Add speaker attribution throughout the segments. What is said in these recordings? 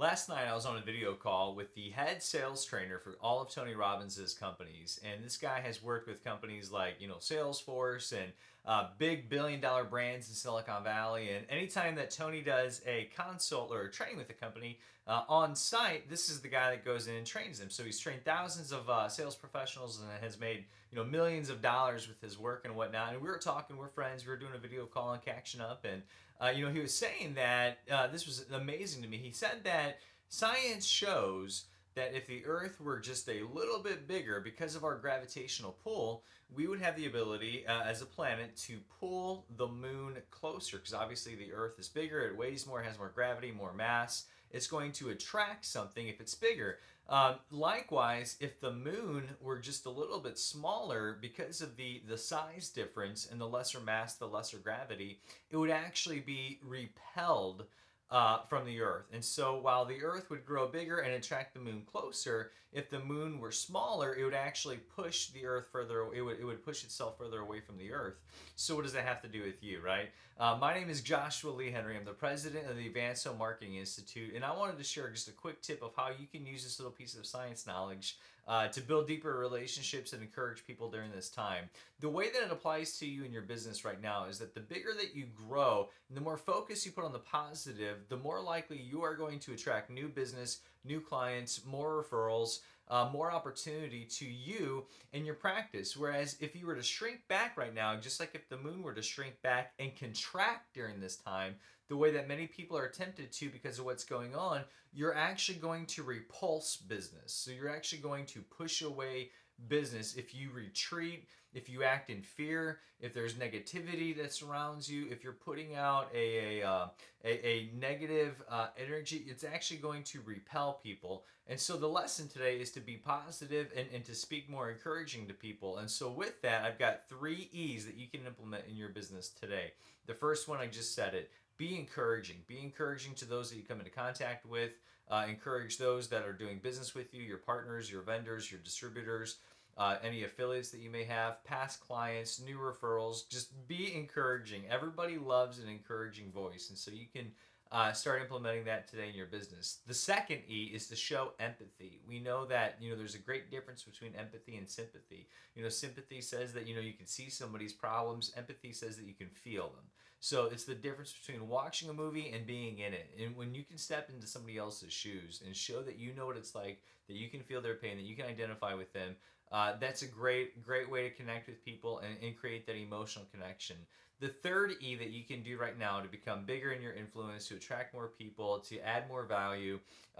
Speaker 1: Last night I was on a video call with the head sales trainer for all of Tony Robbins' companies, and this guy has worked with companies like Salesforce and big billion-dollar brands in Silicon Valley. And anytime that Tony does a consult or a training with a company on site, this is the guy that goes in and trains them. So he's trained thousands of sales professionals and has made millions of dollars with his work and whatnot. And we were talking, we're friends, we were doing a video call and catching up, and he was saying that this was amazing to me. He said that science shows that if the Earth were just a little bit bigger, because of our gravitational pull, we would have the ability as a planet to pull the moon closer. Because obviously the Earth is bigger, it weighs more, has more gravity, more mass. It's going to attract something if it's bigger. Likewise, if the moon were just a little bit smaller, because of the size difference and the lesser mass, the lesser gravity, it would actually be repelled from the Earth. And so while the Earth would grow bigger and attract the moon closer, if the moon were smaller, it would actually push the Earth further. It would push itself further away from the Earth. So what does that have to do with you, right? My name is Joshua Lee Henry. I'm the president of the Advanced Home Marketing Institute, and I wanted to share just a quick tip of how you can use this little piece of science knowledge to build deeper relationships and encourage people during this time. The way that it applies to you in your business right now is that the bigger that you grow, and the more focus you put on the positive, the more likely you are going to attract new business, new clients, more referrals, more opportunity to you in your practice. Whereas if you were to shrink back right now, just like if the moon were to shrink back and contract during this time, the way that many people are tempted to because of what's going on, you're actually going to repulse business. So you're actually going to push away business if you retreat, if you act in fear, if there's negativity that surrounds you, if you're putting out a negative energy, it's actually going to repel people. And so the lesson today is to be positive and to speak more encouraging to people. And so with that, I've got 3 E's that you can implement in your business today. The first one, I just said it. Be encouraging. Be encouraging to those that you come into contact with. Encourage those that are doing business with you, your partners, your vendors, your distributors, any affiliates that you may have, past clients, new referrals. Just be encouraging. Everybody loves an encouraging voice, and so you can start implementing that today in your business. The second E is to show empathy. We know that there's a great difference between empathy and sympathy. Sympathy says that you can see somebody's problems. Empathy says that you can feel them. So it's the difference between watching a movie and being in it. And when you can step into somebody else's shoes and show that you know what it's like, that you can feel their pain, that you can identify with them, that's a great way to connect with people and create that emotional connection. The third E that you can do right now to become bigger in your influence, to attract more people, to add more value,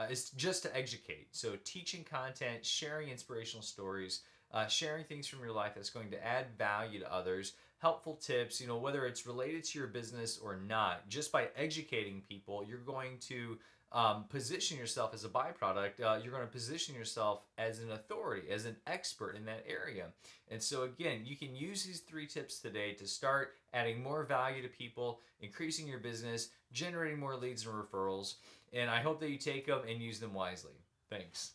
Speaker 1: is just to educate. So teaching content, sharing inspirational stories, sharing things from your life that's going to add value to others, helpful tips, whether it's related to your business or not. Just by educating people, you're going to position yourself as a byproduct. You're going to position yourself as an authority, as an expert in that area. And so again, you can use these 3 tips today to start adding more value to people, increasing your business, generating more leads and referrals. And I hope that you take them and use them wisely. Thanks.